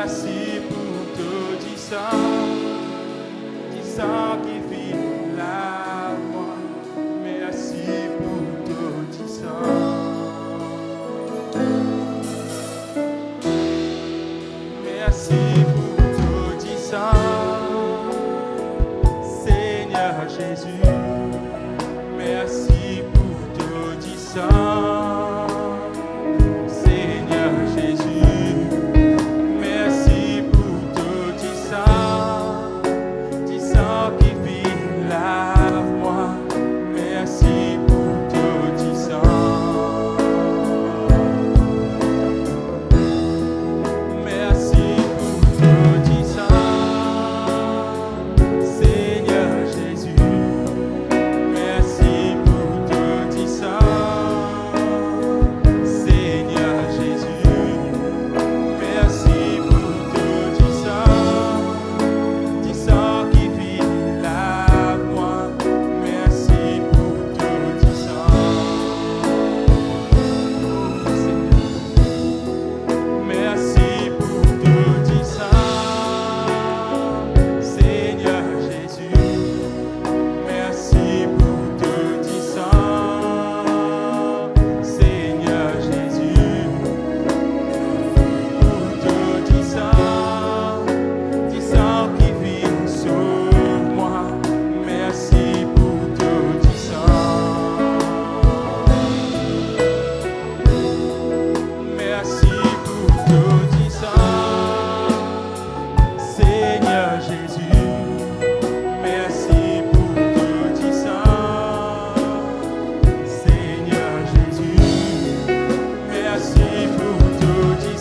Merci pour tout du sang qui vit là, moi. Merci pour tout du sang. Merci pour tout du sang, Seigneur Jésus. Merci pour tout du sang, Seigneur Jésus. Merci pour tout du sang qui vit là, moi. Merci pour tout du sang. Merci pour tout du sang, Seigneur Jésus. Merci pour tout du sang, Seigneur Jésus. Merci pour tout du sang qui vit là, moi. Merci pour tout du sang. Merci pour tout du sang, Seigneur Jésus. Merci pour tout du sang, Seigneur Jésus. Pour tout du sang qui vit sur moi. Merci pour tout du sang. Merci pour tout du sang, Seigneur Jésus. Merci pour tout du sang, Seigneur Jésus. Merci pour tout du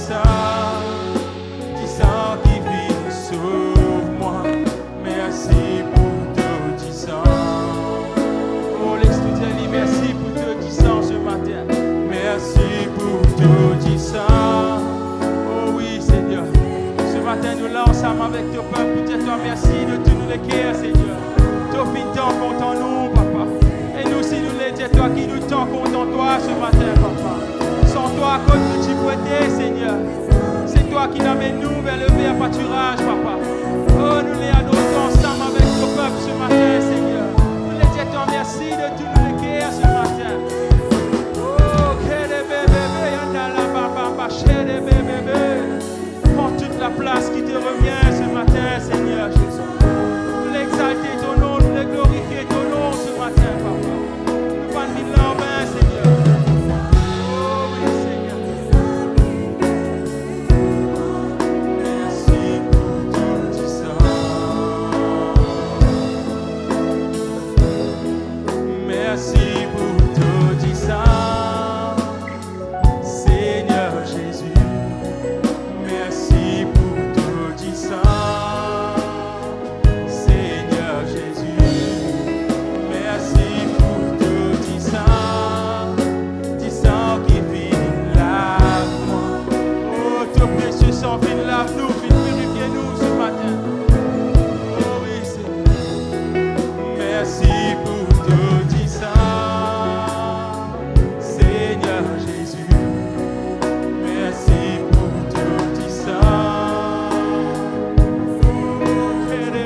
sang qui vit sur moi. Merci pour tout du sang. Oh, l'extérieur, merci pour tout du sang ce matin. Merci pour tout du sang. Oh oui, Seigneur. Ce matin, nous là ensemble avec ton peuple pour dire toi merci de tous nous les cœurs, Seigneur. Toi, tant compte en nous, Papa. Et nous aussi, nous les dire toi qui nous tant compte en toi ce matin, Papa. Sans toi, à cause de tu prêtais, Seigneur. C'est toi qui l'amène nous vers le vrai pâturage, Papa. Oh, nous les adorons ensemble avec ton peuple ce matin, Seigneur. Nous les dire toi merci de tous nous les cœurs ce matin. Oh, que des bébés, yanda la papa, chez des bébés. Prends toute la place qui te revient ce matin, Seigneur Jésus. Nous l'exalter ton nom, nous les glorifier ton nom ce matin, Papa. Nous pas de là en vain, Seigneur. Oh oui, Seigneur. Merci pour tout du sang. Merci pour tout du sang, Seigneur Jésus. Merci pour tout du sang, Seigneur Jésus. Merci pour tout du sang qui vit lave moi. Oh, ton précieux sang vient lave nous, vient purifier nous ce matin. Oh oui, Seigneur. Merci pour tout du sang, Seigneur Jésus. Merci pour tout du sang. Oh, bébé,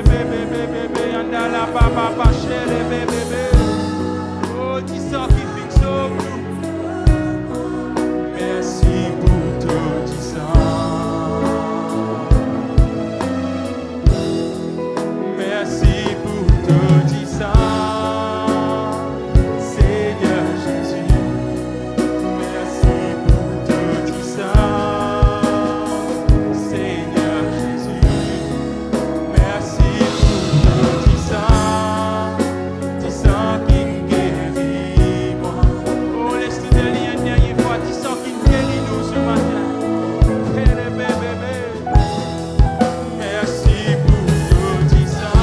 yanda la papa, chez les bébés. Oh, du sang qui fixe sur nous. Merci pour tout du sang. Merci pour tout du sang, Seigneur Jésus. Merci pour tout du sang, Seigneur Jésus. Merci pour tout du sang qui me guérit moi. Oh, laisse-nous délier une dernière fois, du sang qui me guérit nous ce matin. Bébé. Merci pour tout du sang,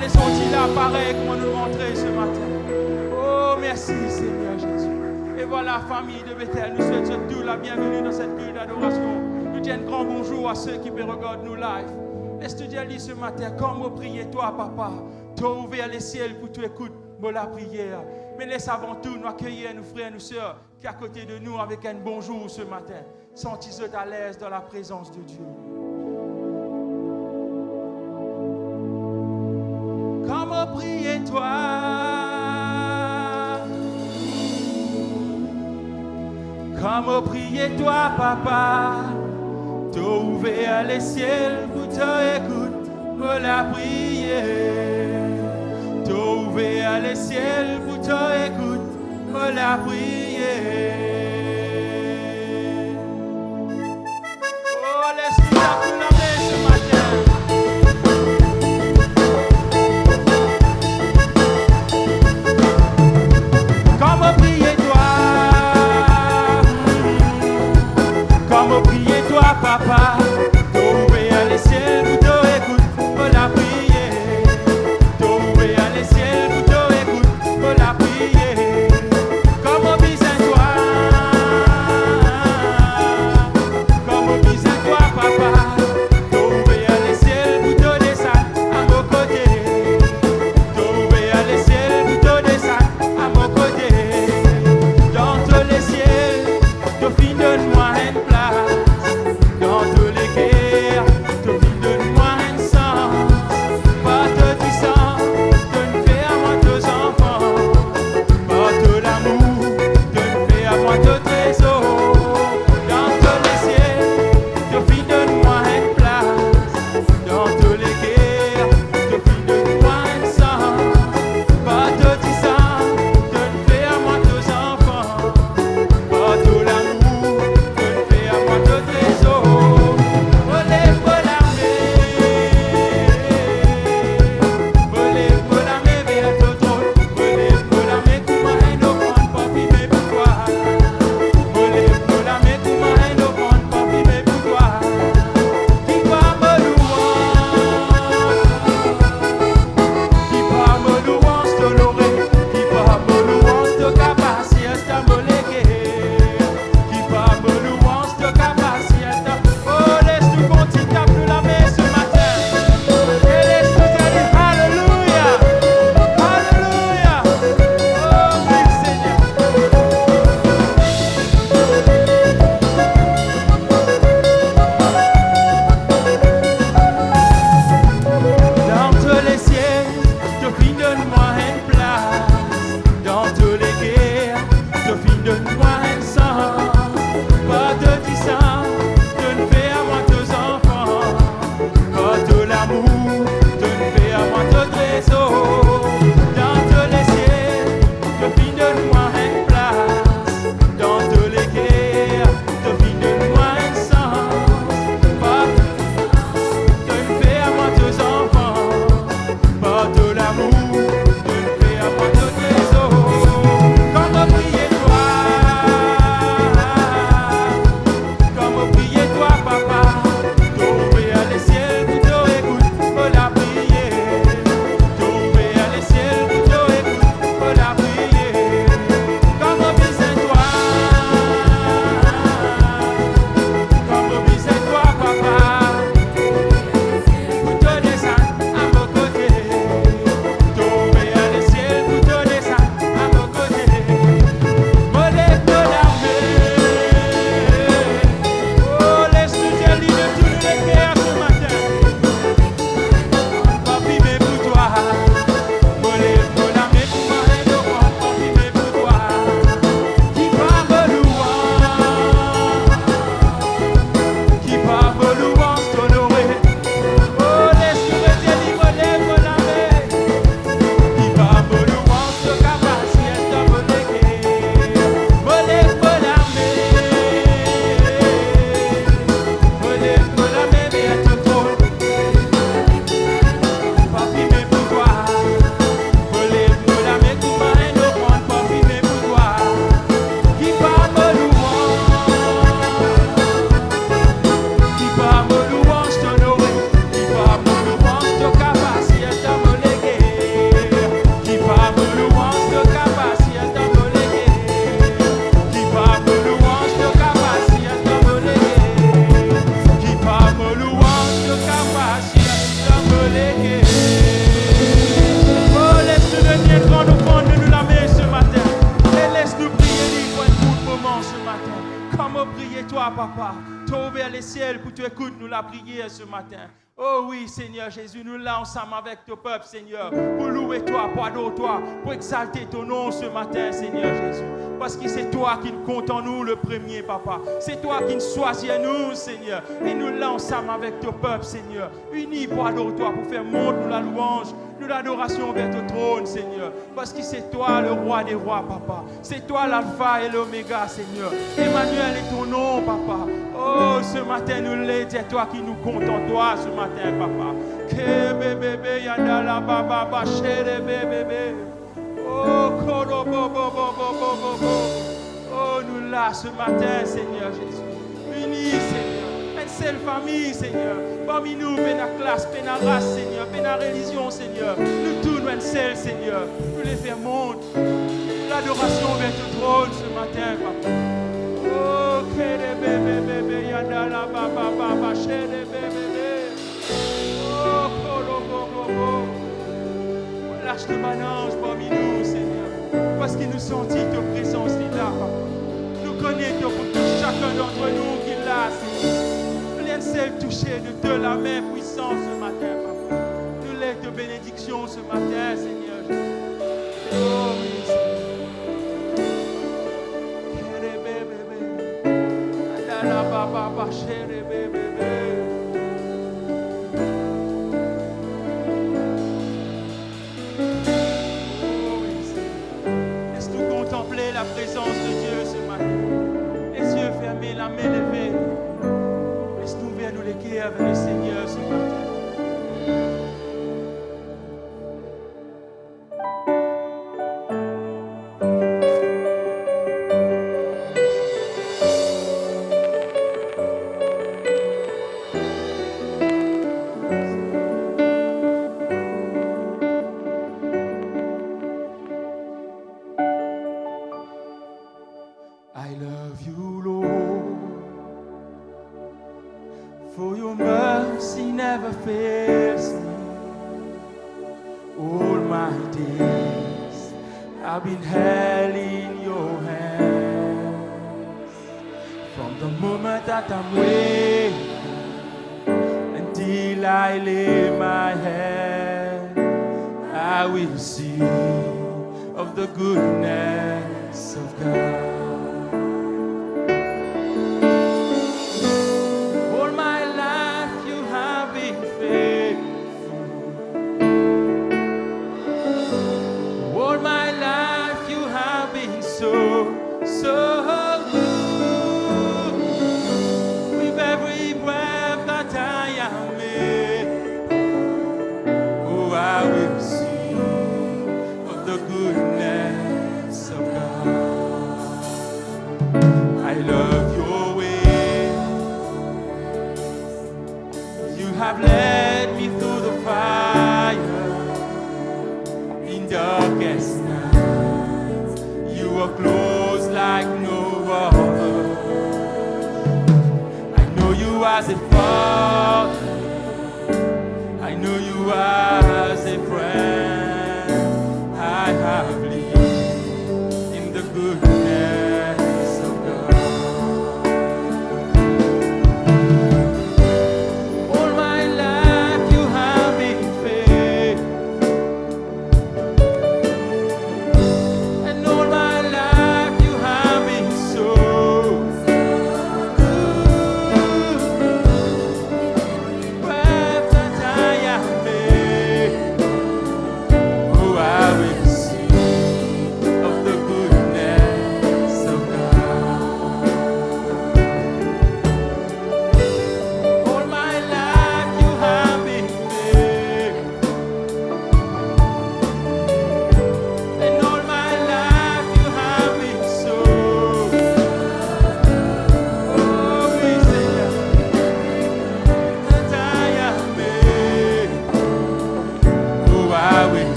les sont-ils là, pareil, comment nous le montrer ce matin. Oh, merci Seigneur Jésus. Et voilà, famille de Bethel, nous souhaitons tous la bienvenue dans cette bulle d'adoration. Nous disons un grand bonjour à ceux qui regardent nous live. Laisse-tu dire ce matin, comme prier toi, papa, tu as ouvert les ciels pour tu écoutes la prière. Mais laisse avant tout nous accueillir nos frères et nos sœurs qui sont à côté de nous avec un bonjour ce matin. Sentez-vous à l'aise dans la présence de Dieu. Comment prier toi? Comment prier toi, papa? T'as ouvert les ciels pour t'écouter, me la prière. T'as ouvert les ciels pour t'écouter, me la prière. Oh, laisse-nous acclamer ce matin. Comment prier toi? Comment prier toi, papa? T'as ouvert les ciels pour t'écouter, me la prière. T'as ouvert les ciels pour t'écouter, me la prière. Comment biser toi? Comment biser toi, papa? T'as ouvert les ciels pour te descendre à mon côté. T'as ouvert les ciels pour te descendre à mon côté. Dans tous les ciels, tu finis de moi une place. Dans tous les guerres, tu finis de moi un sens. Pas de distance, de ne faire à moi deux enfants. Pas de l'amour, de ne faire à moi deux trésors. Dans tous les ciels, tu finis de moi une place. Dans tous les guerres, tu finis de moi un sens. Pas de distance, de ne faire à moi deux enfants. Pas de l'amour, de ne faire à moi deux Comment prier toi, papa? Tu as ouvert les ciels pour tu écoutes nous la prière ce matin. Oh oui, Seigneur Jésus, nous là ensemble avec ton peuple, Seigneur, pour louer toi, pour adorer toi, pour exalter ton nom ce matin, Seigneur Jésus. Parce que c'est toi qui nous compte en nous le premier, papa. C'est toi qui nous choisis à nous, Seigneur. Et nous là ensemble avec ton peuple, Seigneur, unis pour adorer toi, pour faire monter nous la louange, nous l'adoration vers ton trône, Seigneur. Parce que c'est toi le roi des rois, papa. C'est toi l'alpha et l'oméga, Seigneur. Emmanuel est ton nom, papa. Oh, ce matin, nous l'aidons, c'est toi qui nous compte en toi ce matin, papa. Que bébé, yanda la baba, bachere bébé. Oh, kodo bo bo bo bo bo bo bo. Oh, nous là ce matin, Seigneur Jésus. Unis, Seigneur. Une seule famille, Seigneur. Parmi nous, ben la classe, ben la race, Seigneur. Ben la religion, Seigneur. Nous tous, nous une seule, Seigneur. Nous les faire monter. L'adoration vers ton trône ce matin, papa. Oh, kere bébé, bébé, yanda la baba, baba, chere bébé. Oh, kodo bo bo bo. Lâche le manage parmi nous, Seigneur, parce que nous sentons ta présence là, papa. Nous connaissons pour chacun d'entre nous qui l'a, Seigneur. Nous seul toucher de la même puissance ce matin, papa. Nous lève de bénédiction ce matin, Seigneur. Oh oui, Seigneur. Bébé, adala baba, chérie bébé. La présence de Dieu ce matin. Les yeux fermés, la main levée. Laisse-nous ouvrir nous les cœurs avec le Seigneur ce matin.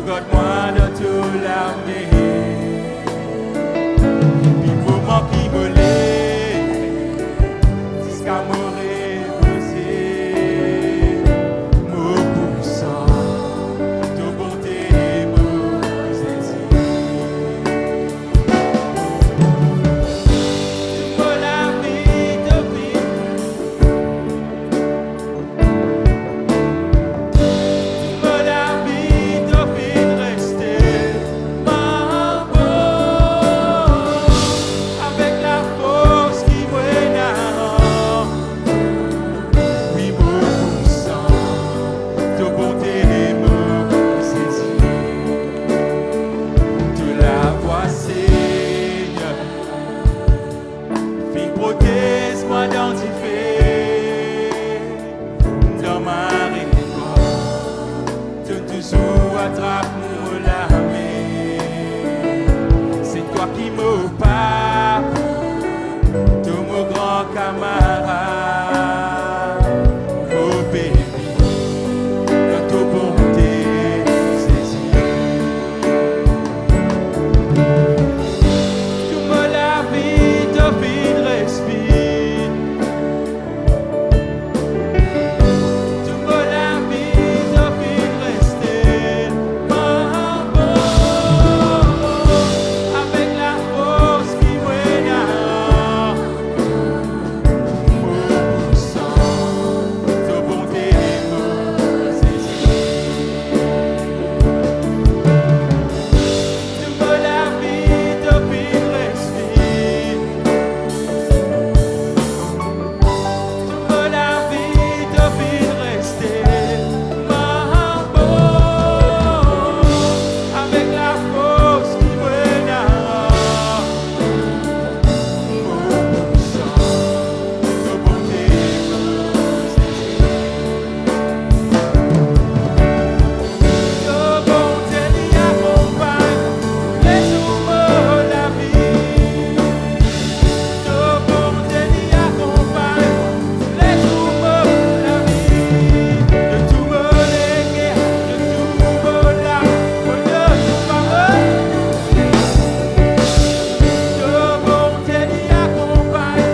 Regarde-moi de toute l'armée. sang qui me lève jusqu'à mourir posé, me poussant de bonté et me saisir. Tu me l'as mis de vie, tu me l'as mis de vie, rester ma avec la force qui m'énerve, oui, me poussant de bonté et me saisir. De la voix, Seigneur, fille, protège-moi dans tes faits, dans ma récolte, de toujours attrape-moi la main. C'est toi qui me parles de mon grand camarade, oh baby, dans ta bonté saisie. Tu me l'as vie de vie de respire. Tu me l'as vie de vie de rester ma avec la force qui m'énerve, me poussant de bonté et me saisir. Tu me l'as vie de vie de respire. Tu me l'as vie de vie de rester ma avec la force qui m'énerve, me poussant de bonté et me saisir. De bonté t'y accompagne les jours de la vie. De bonté t'y accompagne les jours de la vie. De tout me léguer, de tout me lâcher, de tout parler. De bonté t'y accompagne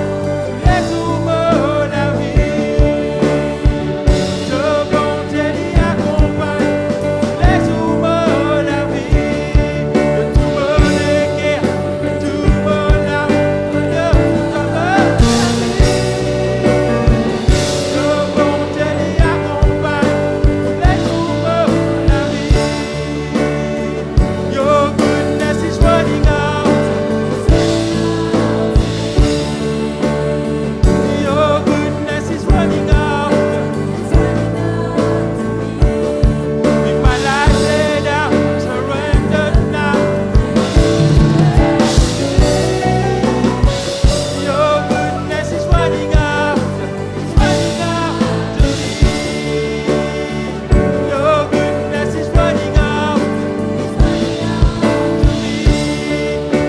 les jours de la vie. De bonté t'y accompagne les jours de la vie. De tout me léguer, de tout me lâcher, de tout parler. De bonté t'y accompagne les jours de la vie. Your goodness is running out. Your goodness is running out. With my life laid down, surrendered now. Your goodness is running out. It's running out to me. Your goodness is running out.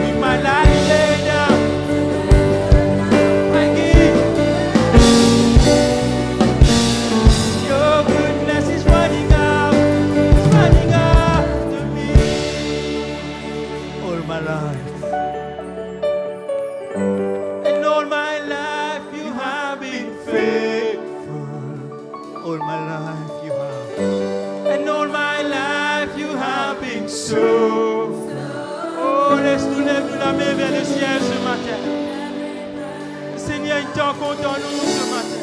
With my life laid down, I give. Your goodness is running out. It's running out to me. All my life. And all my life you have been faithful. All my life you have. And all my life you have been so. Oh, laisse-nous lever la main vers le ciel ce matin. Seigneur, il t'en compte en nous ce matin.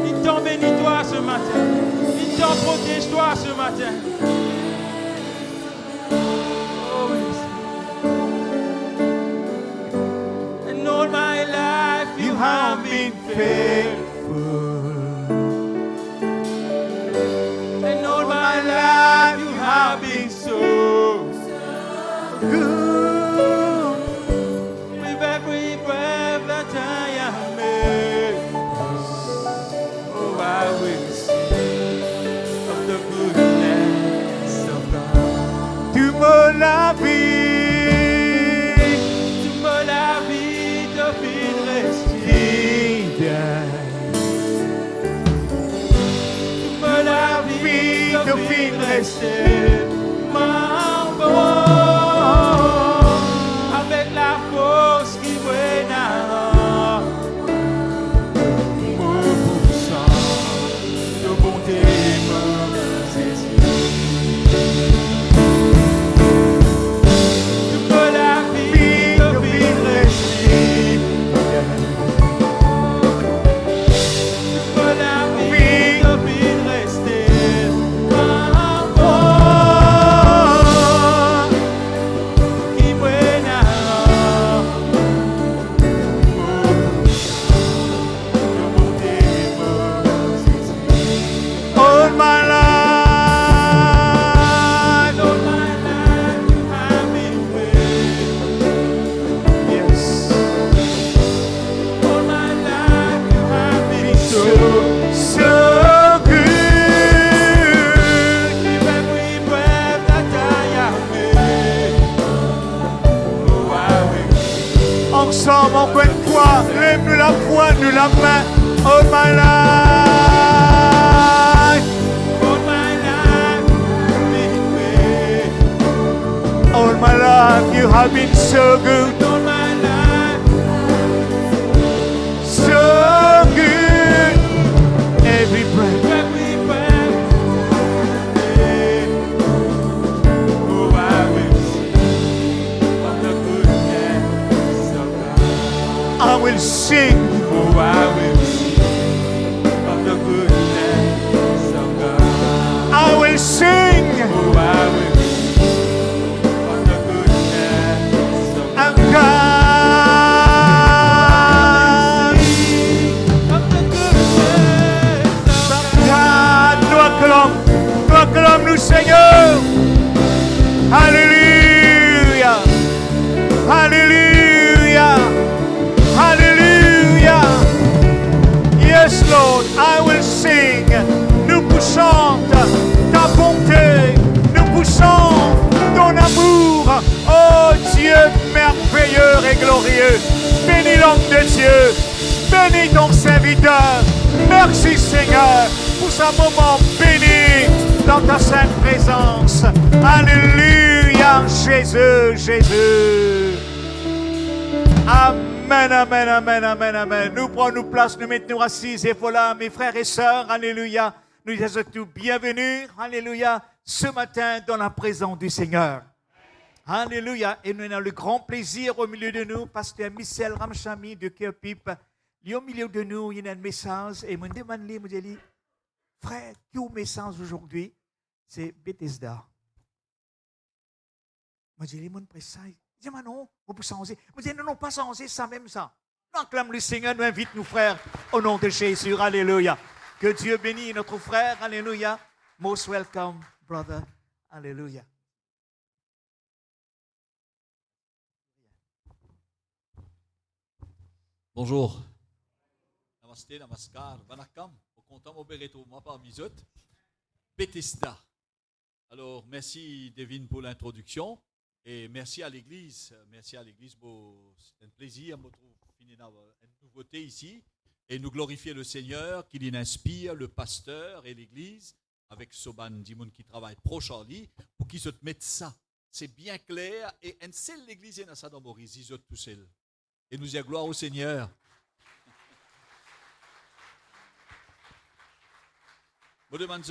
Il t'en bénit toi ce matin. Il t'en protège toi ce matin. Oh, yes. And all my life you have been faithful. And all my life you have been so good. With every breath that I am made, oh, I will sing of the goodness of God. Tu me l'as vie, Tu me l'as vie de vie de respire. fidèle. Tu me l'as vie de vie de rester ma avec la force qui brille ensemble, encore une fois, lève-nous la pointe de la main. Oh my life, All my life, been great. all my life, you have been so good, All my life, so good. Every breath, every breath. Oh, I will sing of the goodness of God. I will sing. Oh, I will sing of the goodness of God. I will sing. Oh, I will sing of the goodness of God. And God, Of the goodness of God, nous acclamons-nous, Seigneur. Alléluia, Alléluia, Alléluia. Yes, Lord, I will sing. Nous poussons ta bonté, nous poussons ton amour. Oh Dieu merveilleux et glorieux, bénis l'homme de Dieu, bénis ton serviteur. Merci Seigneur pour ce moment béni dans ta sainte présence. Alléluia, Jésus, Jésus. Amen, amen, amen, amen, amen. Nous prenons place, nous mettons assis et voilà, mes frères et sœurs, alléluia. Nous disons tous bienvenue, alléluia, ce matin dans la présence du Seigneur. Alléluia. Et nous avons le grand plaisir au milieu de nous, pasteur Michel Ramchami de Kerpip. Il est au milieu de nous, il y a un message et me demande, me dit, frère, qui est le message aujourd'hui? C'est Bethesda. Moi, je dis, mon précis. Il dit, non, on peut changer. Je dis, non, pas changer, ça même ça. Nous acclamons le Seigneur, nous invite nos frères au nom de Jésus. Alléluia. Que Dieu bénisse notre frère. Alléluia. Most welcome, brother. Alléluia. Bonjour. Namaste, namaskar, vanakam. Au content, mon béreto, moi par misot. Bethesda. Alors, merci Devin pour l'introduction et merci à l'Église. Merci à l'Église pour c'est un plaisir de finir une nouveauté ici et nous glorifier le Seigneur qui inspire le pasteur et l'Église avec Soban Dimoun qui travaille pro Charlie pour qu'ils se mettent ça. C'est bien clair et une seule l'Église est dans ça dans Maurice, ils sont tout seuls. Et nous y a gloire au Seigneur. Je demande,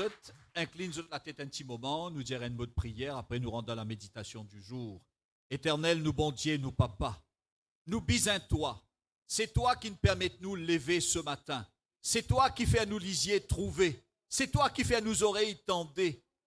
incline la tête un petit moment, nous dirons un mot de prière, après nous rendons à la méditation du jour. Éternel, nous bon Dieu, nous papa, nous bisons toi. C'est toi qui nous permet de nous lever ce matin. C'est toi qui fait à nous lisier trouver. C'est toi qui fait à nous oreilles tendre,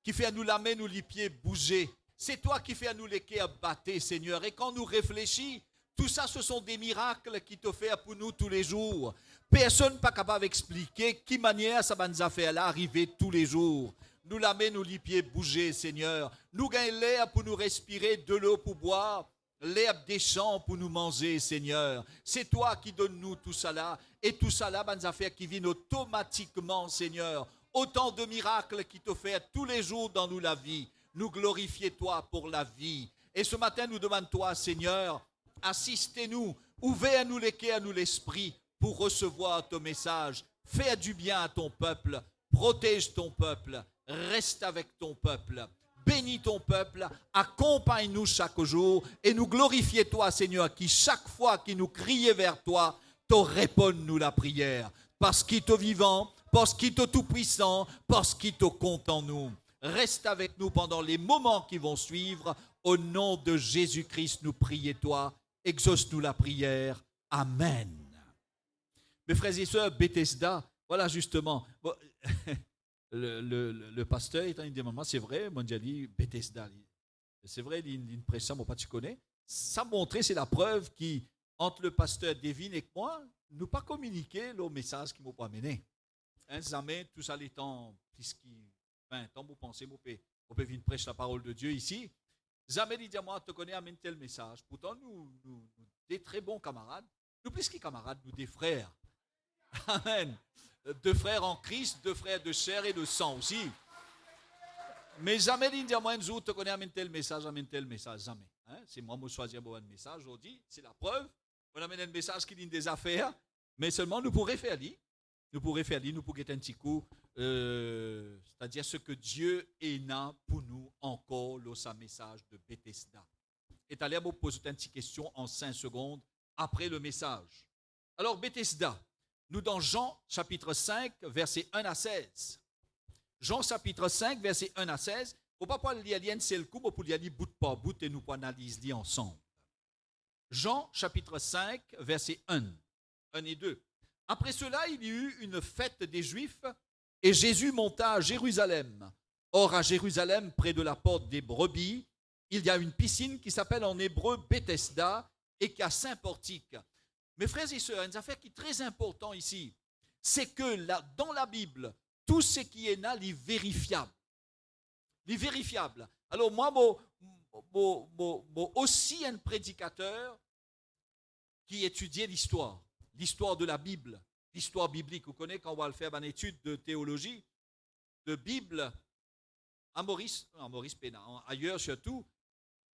qui fait à nous la main, nous les pieds bouger. C'est toi qui fait à nous les quais battre, Seigneur. Et quand nous réfléchissons, tout ça, ce sont des miracles qui te fait pour nous tous les jours. Personne n'est pas capable d'expliquer qui manière ça va nous a fait là arriver tous les jours. Nous la main, nous les pieds bouger, Seigneur. Nous gagnons l'air pour nous respirer, de l'eau pour boire, l'herbe des champs pour nous manger, Seigneur. C'est toi qui donnes nous tout ça là. Et tout ça là, nous a fait qui viennent automatiquement, Seigneur. Autant de miracles qui te fait tous les jours dans nous la vie. Nous glorifier toi pour la vie. Et ce matin, nous demandons toi, Seigneur, assistez-nous, ouvrez-nous les quais, à nous l'esprit pour recevoir ton message. Fais du bien à ton peuple, protège ton peuple, reste avec ton peuple, bénis ton peuple, accompagne-nous chaque jour et nous glorifier toi, Seigneur, qui chaque fois qu'il nous criait vers toi, te réponds-nous la prière. Parce qu'il est vivant, parce qu'il est tout-puissant, parce qu'il est compte en nous. Reste avec nous pendant les moments qui vont suivre. Au nom de Jésus-Christ, nous prions toi. Exauce-nous la prière. Amen. Mes frères et sœurs, Bethesda, voilà justement, bon, le pasteur est en demande, c'est vrai, moi j'ai dit Bethesda. C'est vrai, il prêche ça, moi pas tu connais. Ça montrait, c'est la preuve qui, entre le pasteur Devin et moi, nous pas communiqué le message qui m'a pas amené. Jamais, tout ça les temps, plus qui 20 ans, vous pensez, vous pouvez venir prêcher la parole de Dieu ici. Jamais dit à moi, te connais, amène tel message. Pourtant, nous des très bons camarades. Nous plus qui camarades, nous des frères. Amen. Deux frères en Christ, deux frères de chair et de sang aussi. Mais jamais dit à moi, un jour, te connais, amène tel message, jamais. Hein? C'est moi qui choisis un bon message aujourd'hui. C'est la preuve. On amène un message qui dit des affaires, mais seulement nous pourrions faire lire. Nous pourrions faire lire, nous pourrions un petit coup, c'est-à-dire ce que Dieu est là pour nous encore, le message de Bethesda. Et allez vous poser une petite question en 5 secondes après le message. Alors, Bethesda, nous dans Jean chapitre 5, versets 1 à 16. Jean chapitre 5, versets 1 à 16. Il ne faut pas lire c'est le coup, pour lire bout par bout et nous analyser ensemble. Jean chapitre 5, versets 1 et 2. Après cela, il y eut une fête des Juifs et Jésus monta à Jérusalem. Or, à Jérusalem, près de la porte des brebis, il y a une piscine qui s'appelle en hébreu Bethesda et qui a 5 portiques. Mes frères et sœurs, une affaire qui est très importante ici, c'est que dans la Bible, tout ce qui est là, est vérifiable. Il est vérifiable. Alors moi, aussi un prédicateur qui étudiait l'histoire de la Bible, l'histoire biblique. Vous connaissez quand on va le faire une étude de théologie, de Bible, à Maurice Pénat, ailleurs surtout,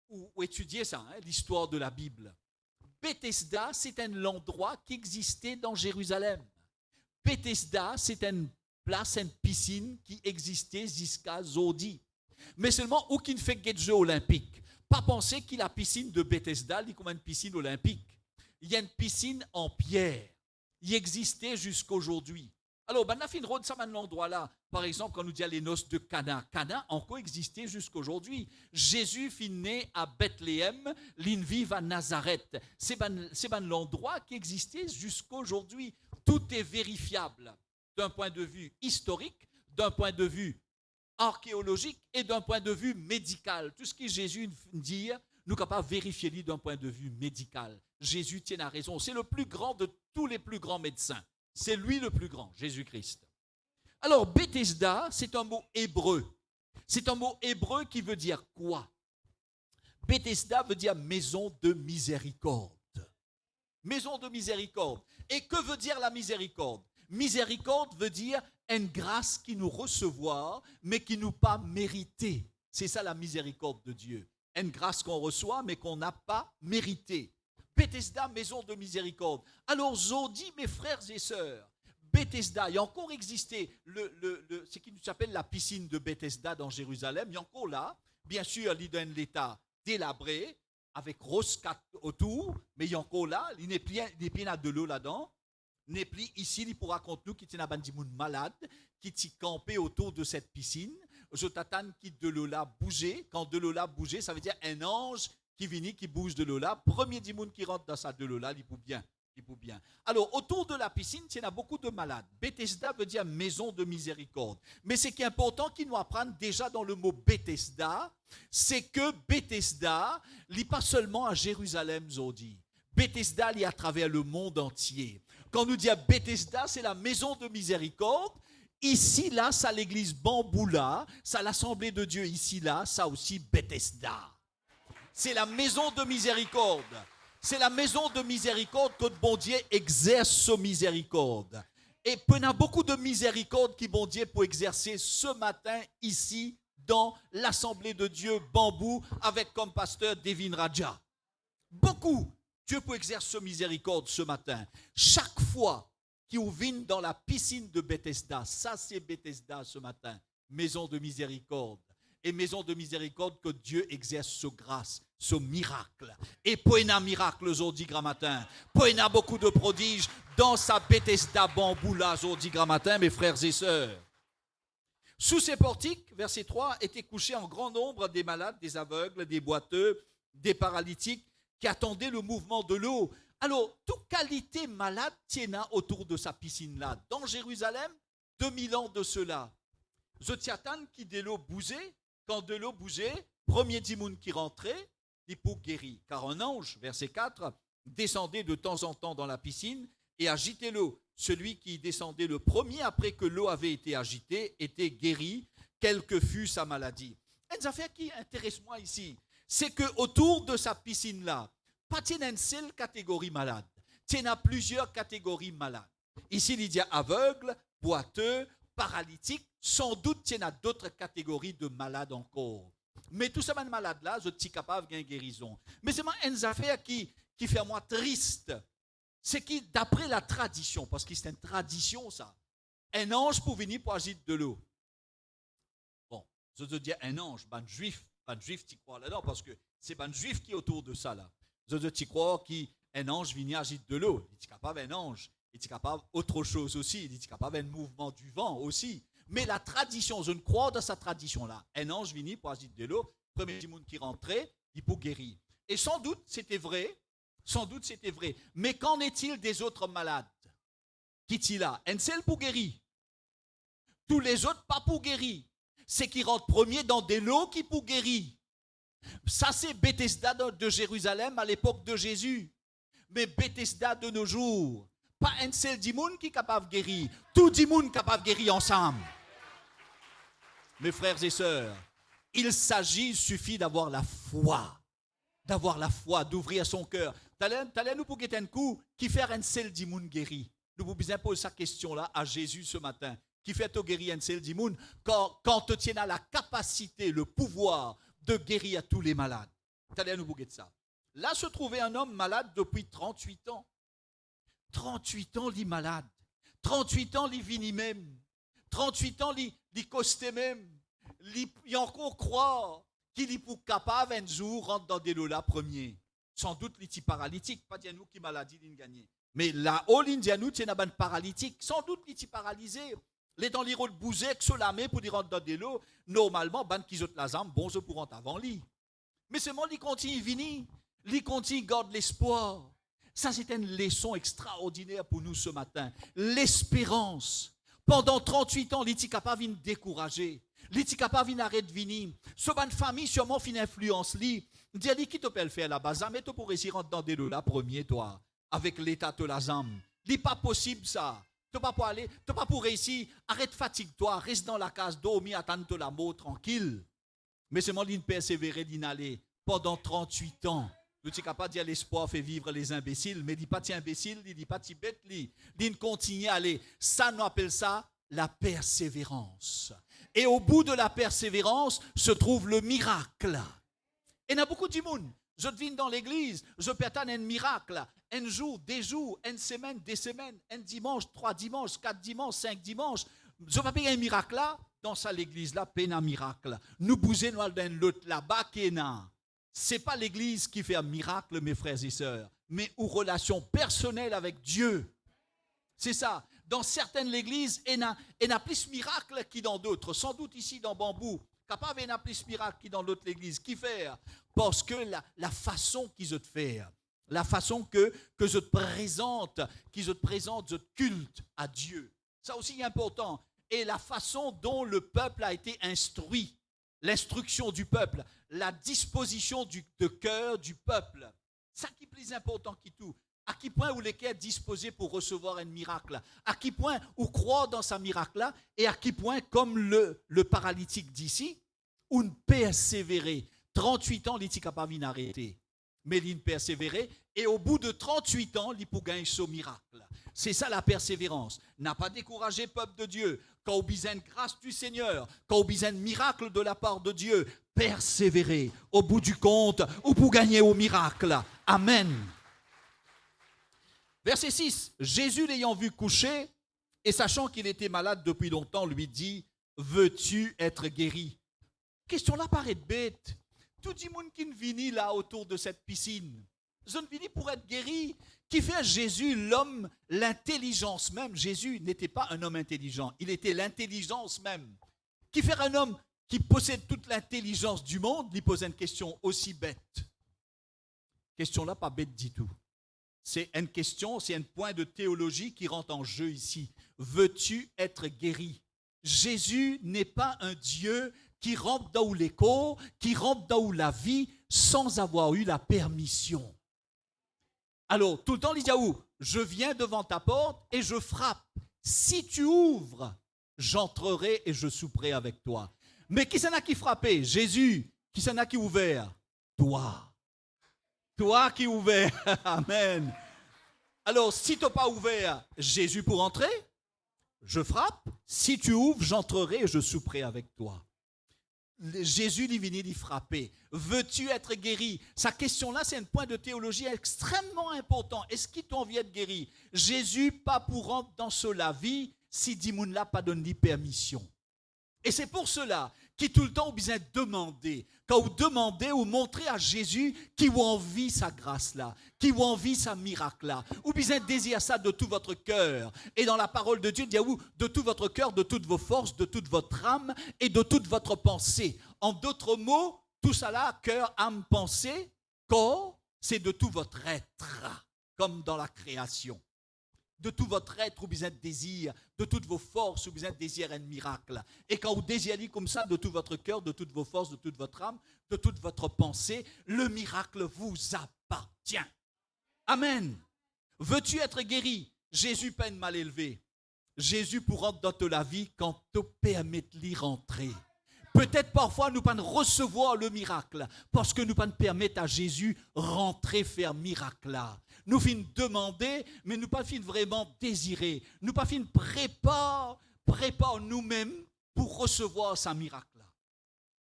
où étudier ça, l'histoire de la Bible. Bethesda, c'est un endroit qui existait dans Jérusalem. Bethesda, c'est une place, une piscine qui existait jusqu'à aujourd'hui. Mais seulement aucune fait de jeux olympiques. Pas penser qu'il y a la piscine de Bethesda, il y a comme une piscine olympique. Il y a une piscine en pierre. Il existait jusqu'aujourd'hui. Alors, on a fait une route, ça, un endroit-là. Par exemple, quand on nous dit les noces de Cana. Cana encore existait jusqu'aujourd'hui. Jésus fut né à Bethléem, l'in vive à Nazareth. C'est l'endroit qui existait jusqu'aujourd'hui. Tout est vérifiable d'un point de vue historique, d'un point de vue archéologique et d'un point de vue médical. Tout ce que Jésus dit, nous sommes capables de vérifier d'un point de vue médical. Jésus tient à raison. C'est le plus grand de tous les plus grands médecins. C'est lui le plus grand, Jésus-Christ. Alors, Bethesda, c'est un mot hébreu. C'est un mot hébreu qui veut dire quoi? Bethesda veut dire maison de miséricorde. Maison de miséricorde. Et que veut dire la miséricorde? Miséricorde veut dire une grâce qui nous recevoir, mais qui nous pas mérité. C'est ça la miséricorde de Dieu. Une grâce qu'on reçoit, mais qu'on n'a pas mérité. Bethesda, maison de miséricorde. Alors, aujourd'hui, mes frères et sœurs, Bethesda, il y a encore existé ce qui nous appelle la piscine de Bethesda dans Jérusalem. Il y a encore là, bien sûr, il y a l'état délabré, avec rose autour, mais il y a encore là, il n'est plus de l'eau là-dedans. Il n'est plus ici, il pourra raconter nous qu'il y a des gens malades qui sont campés autour de cette piscine. Je t'attends qui de l'eau là bouger. Quand de l'eau là bouger, ça veut dire un ange qui vient, qui bouge de l'eau là. Premier dimoun qui rentre dans sa de l'eau là, il peut bien. Alors, autour de la piscine, il y a beaucoup de malades. Bethesda veut dire maison de miséricorde. Mais ce qui est important qu'il nous apprenne déjà dans le mot Bethesda, c'est que Bethesda, il n'est pas seulement à Jérusalem aujourd'hui. Bethesda, il est à travers le monde entier. Quand on nous dit à Bethesda, c'est la maison de miséricorde. Ici, là, ça l'église Bamboula, ça l'Assemblée de Dieu. Ici, là, ça aussi Bethesda. C'est la maison de miséricorde. C'est la maison de miséricorde que bon Dieu exerce sa miséricorde. Et il y a beaucoup de miséricorde qui bon Dieu peut exercer ce matin ici dans l'Assemblée de Dieu Bambou avec comme pasteur Devin Raja. Beaucoup. Dieu peut exercer sa miséricorde ce matin. Chaque fois qu'il vient dans la piscine de Bethesda, ça c'est Bethesda ce matin, maison de miséricorde. Et maison de miséricorde que Dieu exerce sa grâce, ce miracle. Et pour un miracle aujourd'hui grand matin, pour un beaucoup de prodiges dans sa Bethesda bambou là aujourd'hui grand matin, mes frères et sœurs. Sous ces portiques, verset 3, étaient couchés en grand nombre des malades, des aveugles, des boiteux, des paralytiques qui attendaient le mouvement de l'eau. Alors, toute qualité malade tiena autour de sa piscine là. Dans Jérusalem, 2000 ans de cela. Zotiatan qui de l'eau bougeait. Quand de l'eau bougeait, premier dimoun qui rentrait, il peut guérir. Car un ange, verset 4, descendait de temps en temps dans la piscine et agitait l'eau. Celui qui descendait le premier après que l'eau avait été agitée était guéri, quelle que fût sa maladie. Une affaire qui intéresse moi ici, c'est qu'autour de sa piscine-là, pas une seule catégorie malade. Il y a plusieurs catégories malades. Ici, il y a aveugle, boiteux, paralytique. Sans doute, il y a d'autres catégories de malades encore. Mais tout ça, malade là, je suis capable d'une guérison. Mais c'est une affaire qui fait moi triste c'est que d'après la tradition, parce que c'est une tradition ça, un ange pour venir pour agiter de l'eau. Bon, je te dis un ange, ben juif, tu crois là-dedans, parce que c'est ben juif qui est autour de ça là. Je te dis, tu crois qu'un ange vient agiter de l'eau. Il est capable d'un ange, il est capable autre chose aussi, il est capable d'un mouvement du vent aussi. Mais la tradition, je ne crois dans sa tradition là. Un ange vient pour agiter de l'eau, premier petit monde qui rentrait, il pour guérir. Et sans doute c'était vrai. Mais qu'en est-il des autres malades? Qui est-il là? Un seul pour guérir. Tous les autres pas pour guérir. C'est qui rentre premier dans des lots qui pour guérir. Ça c'est Bethesda de Jérusalem à l'époque de Jésus. Mais Bethesda de nos jours, pas un seul dimoun qui est capable de guérir. Tout dimoun capable de guérir ensemble. Mes frères et sœurs, il suffit d'avoir la foi. D'ouvrir son cœur. T'allais nous pour guetter un coup, qui fait un seul dimoun guéri. Nous vous besoin poser cette question-là à Jésus ce matin. Qui fait guérir un seul dimoun quand te tiens à la capacité, le pouvoir de guérir tous les malades. T'allais nous pour guetter ça. Là se trouvait un homme malade depuis 38 ans. 38 ans, il est malade. 38 ans, il vit même. 38 ans, il costé même. Il encore croire qu'il est pour capable un jour rentrer dans des lots là premier. Sans doute, il est paralytique. Pas dire nous qui maladie, il gagné. Mais là-haut, il dit nous, c'est un paralytique. Sans doute, il est paralysé. Les dans les rôles bousés, sur la main pour dire rentrer dans des lots. Normalement, ban qui ont la jambe, bon, je pourrais rentrer avant lui. Mais seulement, il continue à venir. Il continue à garder l'espoir. Ça, c'est une leçon extraordinaire pour nous ce matin. L'espérance. Pendant 38 ans, il est capable de décourager. Il est capable d'arrêter de venir. Ce bonne famille, sûrement, fin influence. Dit, qui te peut le faire là-bas? Mais tu pourrais essayer rentrer dans des lots là, premier, toi, avec l'état de la jambe. Il n'est pas possible, ça. Tu n'as pas pour aller, tu n'as pas pour réussir. Arrête, fatigue-toi, reste dans la case, dormir, attendre la mort tranquille. Mais seulement, il persévérer, d'inaller pendant 38 ans. Nous sommes capables de dire l'espoir fait vivre les imbéciles, mais il ne dit pas ti imbécile, il ne dit pas ti bête, il continue à aller. Ça, nous appelle ça la persévérance. Et au bout de la persévérance se trouve le miracle. Et il y a beaucoup de monde. Je devine dans l'église, je pertends un miracle. Un jour, des jours, une semaine, des semaines, un dimanche, 3 dimanches, 4 dimanches, 5 dimanches. Je ne peux pas un miracle là, dans ça l'église là, peine un miracle. Nous bousez nous dans l'autre là-bas, ce n'est pas l'église qui fait un miracle, mes frères et sœurs, mais une relation personnelle avec Dieu. C'est ça. Dans certaines églises, il y a plus de miracles que dans d'autres. Sans doute ici dans Bambou, capable il y a plus de miracles que dans d'autres églises. Qui fait? Parce que la façon qu'ils te font, la façon que je te présente, je te culte à Dieu. Ça aussi est important. Et la façon dont le peuple a été instruit. L'instruction du peuple, la disposition de cœur du peuple. C'est ça qui est plus important que tout. À quel point vous êtes disposé pour recevoir un miracle. À quel point vous croyez dans ce miracle-là. Et à quel point, comme le paralytique d'ici, vous persévérez. 38 ans, il est capable d'arrêter. Mais il persévérait. Et au bout de 38 ans, il peut gagner ce miracle. C'est ça la persévérance. N'a pas découragé peuple de Dieu. Quand vous besoin de grâce du Seigneur, quand vous besoin de miracle de la part de Dieu, persévérez. Au bout du compte, ou pour gagner au miracle. Amen. Verset 6. Jésus l'ayant vu coucher et sachant qu'il était malade depuis longtemps, lui dit, veux-tu être guéri? Question là paraît bête. Tout le monde qui vient là autour de cette piscine, je ne viens pour être guéri. Qui fait Jésus l'homme, l'intelligence même? Jésus n'était pas un homme intelligent, il était l'intelligence même. Qui fait un homme qui possède toute l'intelligence du monde, lui pose une question aussi bête. Question là, pas bête du tout. C'est une question, c'est un point de théologie qui rentre en jeu ici. Veux-tu être guéri? Jésus n'est pas un Dieu qui rentre dans l'écho, qui rentre dans la vie sans avoir eu la permission. Alors, tout le temps, il dit à où? Je viens devant ta porte et je frappe. Si tu ouvres, j'entrerai et je souperai avec toi. Mais qui s'en a qui frappé? Jésus. Qui s'en a qui ouvert? Toi. Toi qui ouvert. Amen. Alors, si tu n'as pas ouvert, Jésus pour entrer, je frappe. Si tu ouvres, j'entrerai et je souperai avec toi. Jésus lui vient d'y frapper. Veux-tu être guéri? Sa question-là, c'est un point de théologie extrêmement important. Est-ce qu'il t'en vient de guéri? Jésus, pas pour rentrer dans cela vie, si Dimoun là pas donné permission. Et c'est pour cela qu'il tout le temps besoin de demander. Quand vous demandez ou montrez à Jésus qui vous envie sa grâce-là, qui vous envie sa miracle-là, ou besoin de désirer ça de tout votre cœur. Et dans la parole de Dieu, il dit de tout votre cœur, de toutes vos forces, de toute votre âme et de toute votre pensée. En d'autres mots, tout ça là, cœur, âme, pensée, corps, c'est de tout votre être, comme dans la création. De tout votre être, vous besoin de désir, de toutes vos forces, vous besoin de désir un miracle. Et quand vous désirez comme ça, de tout votre cœur, de toutes vos forces, de toute votre âme, de toute votre pensée, le miracle vous appartient. Amen. Veux-tu être guéri? Jésus peine mal élevé. Jésus pour rentrer dans la vie quand te permet de l'y rentrer. Peut-être parfois nous pas recevoir le miracle parce que nous pas permettre à Jésus rentrer faire miracle là. Nous fin demander mais nous pas fin vraiment désirer. Nous pas fin prépare nous-mêmes pour recevoir sa miracle là.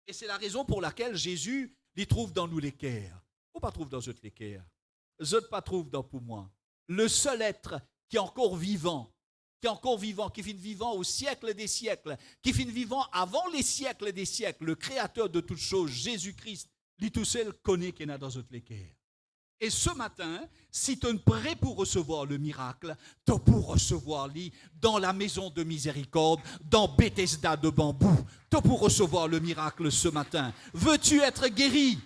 Et c'est la raison pour laquelle Jésus les trouve dans nous l'équerre. Ou pas trouve dans eux l'équerre. Je pas trouve dans pour moi. Le seul être qui est encore vivant, qui finit vivant au siècle des siècles, qui finit vivant avant les siècles des siècles, le créateur de toutes choses, Jésus-Christ, lui tout seul connaît qu'il y en a dans toute l'équerre. Et ce matin, si tu es prêt pour recevoir le miracle, tu pour recevoir lui dans la maison de miséricorde, dans Bethesda de bambou, tu pour recevoir le miracle ce matin. Veux-tu être guéri?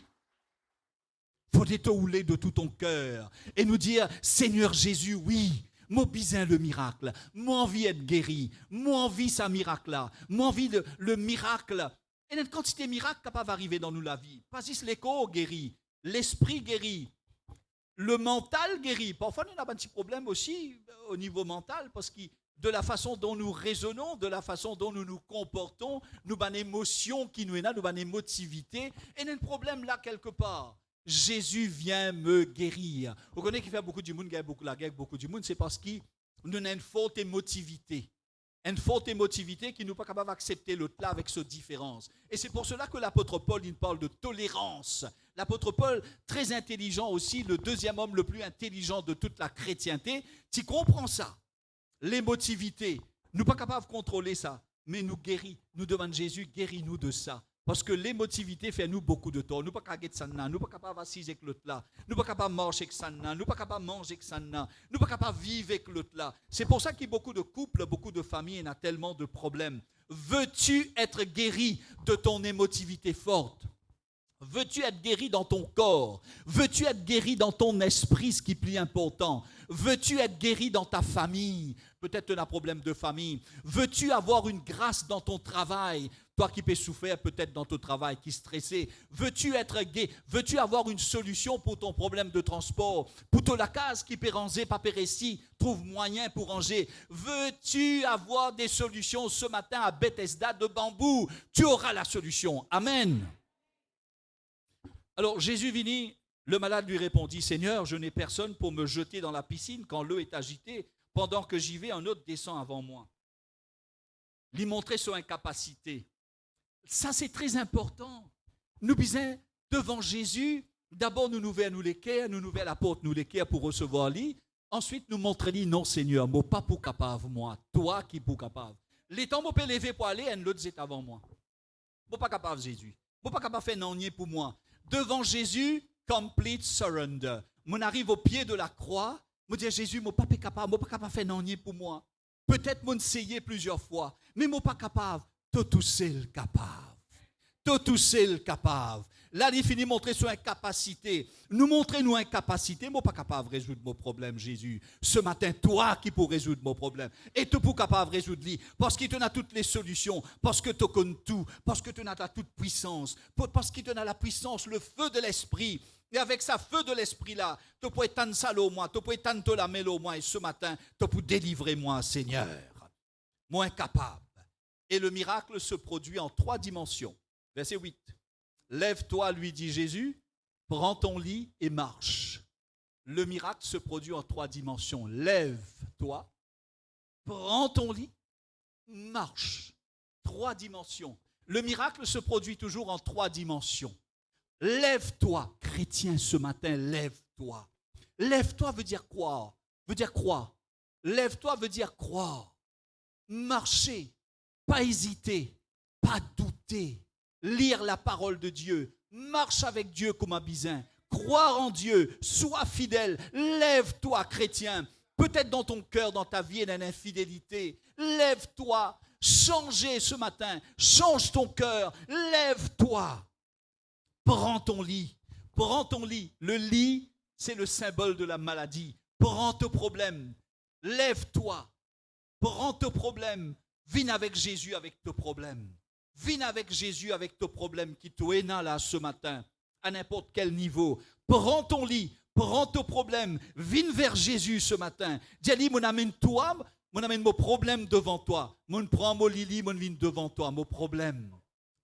Faut te rouler de tout ton cœur et nous dire, Seigneur Jésus, oui, moi besoin le miracle, moi envie d'être guéri, moi envie ça miracle-là, moi envie le miracle. Et une quantité de miracles capable d'arriver dans nous la vie. Pas juste l'écho guéri, l'esprit guéri, le mental guéri. Parfois, nous avons un petit problème aussi au niveau mental parce que de la façon dont nous raisonnons, de la façon dont nous nous comportons, nous avons une émotion qui nous est là, nous avons une émotivité. Et il y a un problème là quelque part. Jésus vient me guérir. Vous connaissez qu'il fait beaucoup du monde, il y a beaucoup la guerre, beaucoup du monde, c'est parce que nous avons une forte émotivité. Une forte émotivité qui nous pas capable d'accepter l'autre là avec sa différence. Et c'est pour cela que l'apôtre Paul, il parle de tolérance. L'apôtre Paul, très intelligent aussi, le deuxième homme le plus intelligent de toute la chrétienté, tu comprends ça. L'émotivité, nous pas capable de contrôler ça, mais nous guérit. Nous demande Jésus, guéris-nous de ça. Parce que l'émotivité fait nous beaucoup de tort. Nous ne pouvons pas ça, nous ne pouvons pas assiser avec l'autre là. Nous ne pouvons pas marcher avec ça, nous ne pouvons pas manger avec ça, nous ne pouvons pas vivre avec l'autre là. C'est pour ça qu'il y a beaucoup de couples, beaucoup de familles, il y a tellement de problèmes. Veux-tu être guéri de ton émotivité forte? Veux-tu être guéri dans ton corps? Veux-tu être guéri dans ton esprit, ce qui est plus important? Veux-tu être guéri dans ta famille? Peut-être tu as un problème de famille. Veux-tu avoir une grâce dans ton travail? Toi qui peux souffrir peut-être dans ton travail, qui est stressé. Veux-tu être guéri? Veux-tu avoir une solution pour ton problème de transport? Pour toi la case qui peut ranger, pas péréci, trouve moyen pour ranger. Veux-tu avoir des solutions ce matin à Bethesda de bambou? Tu auras la solution. Amen. Alors Jésus vini, le malade lui répondit, Seigneur, je n'ai personne pour me jeter dans la piscine quand l'eau est agitée. Pendant que j'y vais, un autre descend avant moi. Lui montrer son incapacité. Ça, c'est très important. Nous disons, devant Jésus, d'abord nous vers nous l'équerre, nous vers la porte nous l'équerre pour recevoir lui. Ensuite, nous montrer lui, non Seigneur, moi pas pour capable, moi, toi qui pour capable. Les temps, moi peux lever pour aller, et l'autre c'est avant moi. Moi pas capable Jésus. Moi pas capable faire non pour moi. Devant Jésus, complete surrender. Moi arrive au pied de la croix, me dis Jésus, moi pas capable faire non pour moi. Peut-être moi essayer plusieurs fois, mais moi pas capable. Tout seul capable. Tout seul capable. Là, il finit de montrer son incapacité. Nous montrer nos incapacités. Moi pas capable de résoudre mon problème, Jésus. Ce matin, toi qui peux résoudre mon problème. Et tu peux capable de résoudre lui. Parce qu'il te a toutes les solutions. Parce que tu connais tout. Parce que tu as la toute puissance. Parce qu'il te a la puissance, le feu de l'esprit. Et avec sa feu de l'esprit-là, tu peux éteindre ça au moins. Tu peux éteindre la mêle au moins. Et ce matin, tu peux délivrer moi, Seigneur. Moi incapable. Et le miracle se produit en 3 dimensions. Verset 8. Lève-toi, lui dit Jésus, prends ton lit et marche. Le miracle se produit en 3 dimensions. Lève-toi, prends ton lit, marche. 3 dimensions. Le miracle se produit toujours en 3 dimensions. Lève-toi, chrétien, ce matin, lève-toi. Lève-toi veut dire quoi? Veut dire croire. Lève-toi veut dire croire. Marcher, pas hésiter, pas douter. Lire la parole de Dieu. Marche avec Dieu comme un bisin. Croire en Dieu. Sois fidèle. Lève-toi, chrétien. Peut-être dans ton cœur, dans ta vie, il y a une infidélité. Lève-toi. Changez ce matin. Change ton cœur. Lève-toi. Prends ton lit. Prends ton lit. Le lit, c'est le symbole de la maladie. Prends ton problème. Lève-toi. Prends ton problème. Viens avec Jésus avec ton problème. Viens avec Jésus avec ton problème qui t'est là ce matin, à n'importe quel niveau. Prends ton lit. Prends ton problème. Viens vers Jésus ce matin. Dis-lui, mon amène toi, mon amène mon problème devant toi. Mon prends mon lit, mon viens devant toi, mon problème.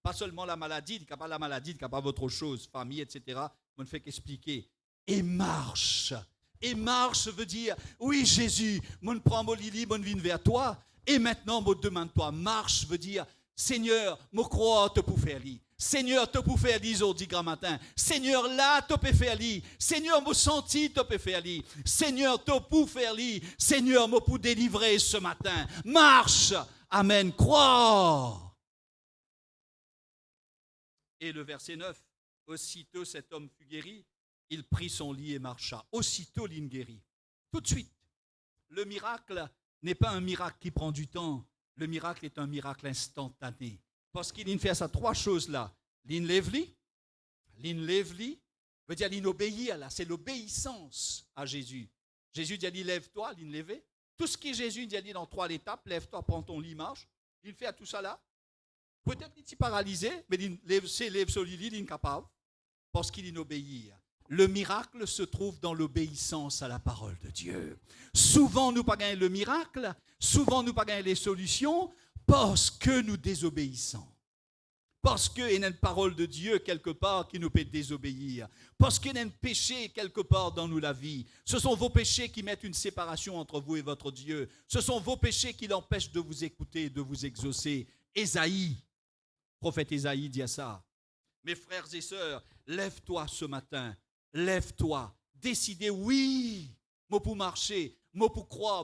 Pas seulement la maladie, il n'y a pas la maladie, il n'y a pas autre chose, famille, etc. On ne fait qu'expliquer. Et marche. Et marche veut dire, oui Jésus, mon prends mon lit, mon viens vers toi. Et maintenant, me demande-toi. Marche veut dire, Seigneur, me crois te pour faire lit. Seigneur, te pour faire lit aujourd'hui grand matin. Seigneur, là, te pour faire lit. Seigneur, me senti te pour faire lit. Seigneur, te pour faire lit. Seigneur, me pour délivrer ce matin. Marche. Amen. Crois. Et le verset 9. Aussitôt cet homme fut guéri, il prit son lit et marcha. Aussitôt l'île guérit. Tout de suite. Le miracle n'est pas un miracle qui prend du temps. Le miracle est un miracle instantané. Parce qu'il fait ça 3 choses là. L'in lève-li veut dire l'in obéit à là. C'est l'obéissance à Jésus. Jésus dit lève-toi, l'in levé. Tout ce que Jésus dit dans 3 étapes, lève-toi, prends ton lit, marche. Il fait à tout ça là. Peut-être qu'il est paralysé, mais il lève sur lui, il est incapable. Parce qu'il obéit. Le miracle se trouve dans l'obéissance à la parole de Dieu. Souvent, nous pas gagner le miracle, souvent, nous pas gagner les solutions parce que nous désobéissons. Parce qu'il y a une parole de Dieu quelque part qui nous fait désobéir. Parce qu'il y a un péché quelque part dans nous la vie. Ce sont vos péchés qui mettent une séparation entre vous et votre Dieu. Ce sont vos péchés qui l'empêchent de vous écouter, de vous exaucer. Ésaïe, prophète Ésaïe dit à ça. Mes frères et sœurs, lève-toi ce matin. Lève-toi, décidez, oui, moi pour marcher, moi pour croire,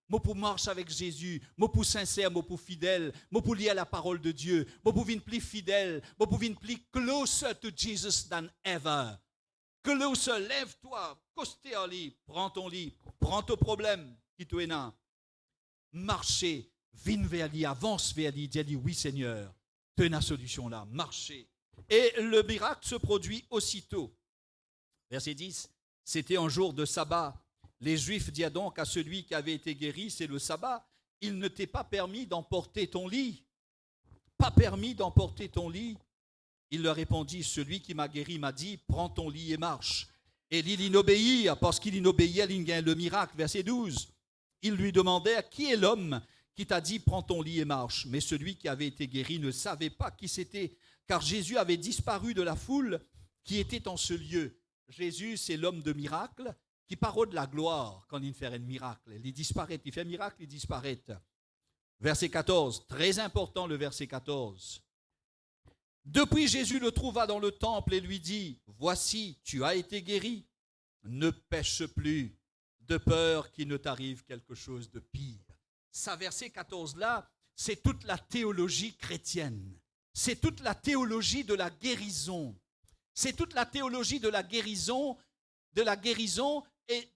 moi pour marcher avec Jésus, moi pour sincère, moi pour fidèle, moi pour lier à la parole de Dieu, moi pour venir plus fidèle, moi pour venir plus closer to Jesus than ever. Closer, lève-toi, costé en lit, prends ton problème qui te est là. Marchez, viens vers lui, avance vers lui, dis-lui, oui Seigneur, tu as une solution là, marchez. Et le miracle se produit aussitôt. Verset 10, c'était un jour de sabbat. Les Juifs dirent donc à celui qui avait été guéri, c'est le sabbat, il ne t'est pas permis d'emporter ton lit. Pas permis d'emporter ton lit. Il leur répondit, celui qui m'a guéri m'a dit, prends ton lit et marche. Et il inobéit, parce qu'il inobéit, il gagne le miracle. Verset 12, il lui demandait, qui est l'homme qui t'a dit, prends ton lit et marche? Mais celui qui avait été guéri ne savait pas qui c'était, car Jésus avait disparu de la foule qui était en ce lieu. Jésus, c'est l'homme de miracle qui parode la gloire quand il fait un miracle. Il disparaît, il fait un miracle, il disparaît. Verset 14, très important le verset 14. Depuis, Jésus le trouva dans le temple et lui dit, voici, tu as été guéri, ne pêche plus, de peur qu'il ne t'arrive quelque chose de pire. Ça, verset 14 là, c'est toute la théologie chrétienne. C'est toute la théologie de la guérison. C'est toute la théologie de la guérison et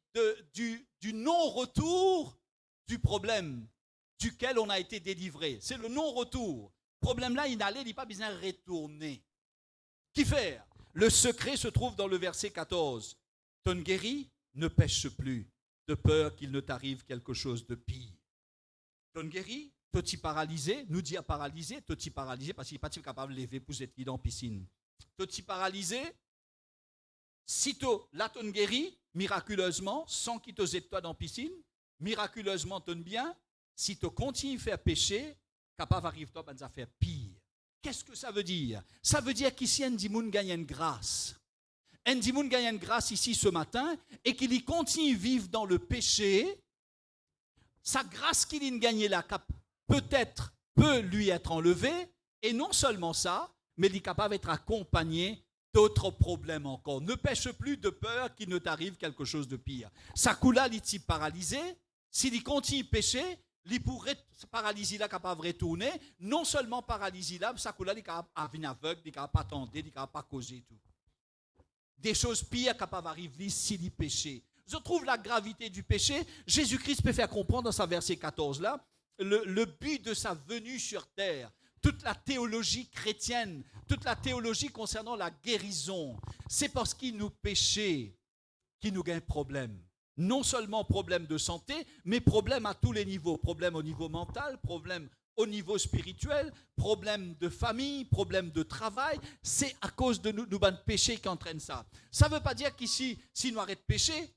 du non-retour du problème duquel on a été délivré. C'est le non-retour. Le problème là, il n'a pas besoin de retourner. Qu'y faire? Le secret se trouve dans le verset 14. Ton guéri, ne pêche plus, de peur qu'il ne t'arrive quelque chose de pire. Ton guéri, t'es paralysé, nous dit à paralyser, t'es paralysé parce qu'il n'est pas capable de lever pour être dans la piscine. T'es paralysé, si tu l'as guéri, miraculeusement, sans qu'il te jette toi dans la piscine, miraculeusement ton bien, si tu continues à faire pécher, capable arrive toi à faire pire. Qu'est-ce que ça veut dire? Ça veut dire qu'ici, un dimoun gagne une grâce. Un dimoun gagne une grâce ici ce matin et qu'il y continue à vivre dans le péché. Sa grâce qu'il a gagnée là, peut-être peut lui être enlevée Et non seulement ça, mais il est capable d'être accompagné d'autres problèmes encore. Ne pêche plus de peur qu'il ne t'arrive quelque chose de pire. Sakula, il est paralysé. S'il continue à pécher, il pourrait paralyser là, capable de retourner. Non seulement paralysie là, Sakula, il est capable de aveugle, il est capable de pas attendre, il est capable de pas causer tout. Des choses pires capables d'arriver s'il péché. Je trouve la gravité du péché. Jésus-Christ peut faire comprendre dans sa verset 14 là, le but de sa venue sur terre. Toute la théologie chrétienne, toute la théologie concernant la guérison, c'est parce qu'il nous péchait qu'il nous gagne problème. Non seulement problème de santé, mais problème à tous les niveaux. Problème au niveau mental, problème au niveau spirituel, problème de famille, problème de travail. C'est à cause de nous péché qui entraîne ça. Ça ne veut pas dire qu'ici, si nous arrêtons de pécher,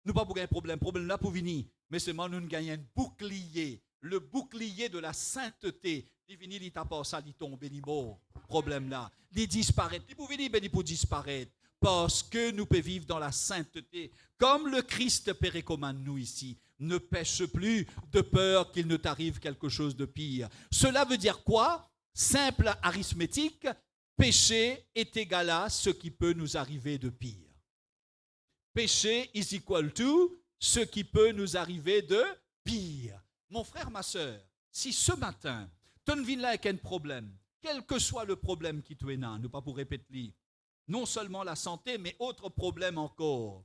nous n'avons pas gagner problème. Problème là pour venir. Mais seulement nous gagnons un bouclier. Le bouclier de la sainteté. Il vient, il tape ça, il tombe, il mort. Problème là. Il disparaît. Il peut venir, il peut disparaître. Parce que nous pouvons vivre dans la sainteté. Comme le Christ recommande nous ici. Ne pêche plus de peur qu'il ne t'arrive quelque chose de pire. Cela veut dire quoi? Simple arithmétique. Péché est égal à ce qui peut nous arriver de pire. Péché is equal to ce qui peut nous arriver de pire. Mon frère, ma soeur, si ce matin, tu ne viens là avec un problème, quel que soit le problème qui te est là, ne pas pour répéter, non seulement la santé, mais autre problème encore.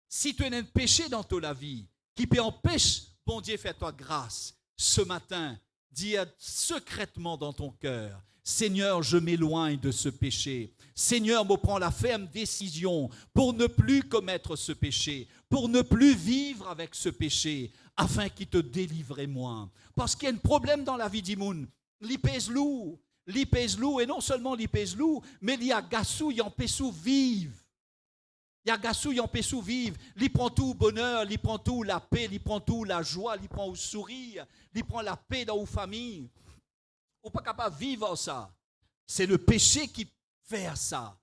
Si tu as un péché dans ta vie, qui peut empêcher, bon Dieu, fais-toi grâce, ce matin, dis secrètement dans ton cœur, Seigneur, je m'éloigne de ce péché. Seigneur, me prends la ferme décision pour ne plus commettre ce péché, pour ne plus vivre avec ce péché, afin qu'il te délivre moi. Parce qu'il y a un problème dans la vie d'Imoun. Il pèse lourd, et non seulement il pèse lourd, mais il y a gassou, il empêche vivre. Il y a gassou, il empêche vivre. Il prend tout le bonheur, il prend tout la paix, il prend tout la joie, il prend le sourire, il prend la paix dans la famille. On n'est pas capable de vivre ça. C'est le péché qui fait ça.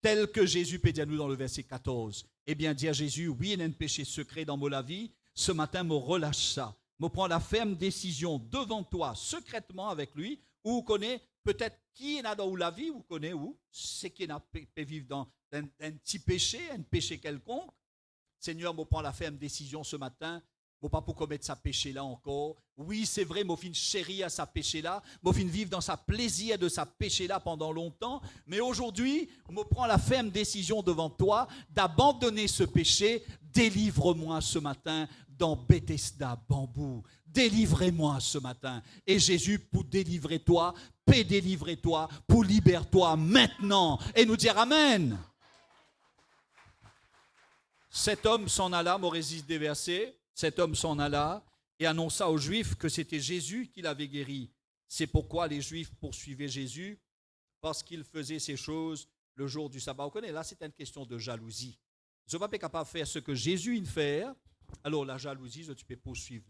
Tel que Jésus peut dire nous dans le verset 14. Eh bien, dire Jésus, oui, il y a un péché secret dans ma vie. Ce matin, me relâche ça. Me prends la ferme décision devant toi, secrètement avec lui, où vous connaissez peut-être qui est dans la vie, vous connaissez où, c'est qui peut vivre dans un petit péché, un péché quelconque. Seigneur, me prends la ferme décision ce matin. Bon, pas pour commettre sa péché-là encore. Oui, c'est vrai, mon fin chérie à sa péché-là. Mon fin vivre dans sa plaisir de sa péché-là pendant longtemps. Mais aujourd'hui, me prends la ferme décision devant toi d'abandonner ce péché. Délivre-moi ce matin dans Bethesda, bambou. Délivrez-moi ce matin. Et Jésus, pour délivrer toi, peut délivrer toi, pour libérer toi maintenant. Et nous dire Amen. Cet homme s'en alla, Morésis déversé. Cet homme s'en alla et annonça aux Juifs que c'était Jésus qui l'avait guéri. C'est pourquoi les Juifs poursuivaient Jésus, parce qu'il faisait ces choses le jour du sabbat. Vous connaissez, là, c'est une question de jalousie. Je ne suis pas capable de faire ce que Jésus fait, alors la jalousie, tu peux poursuivre.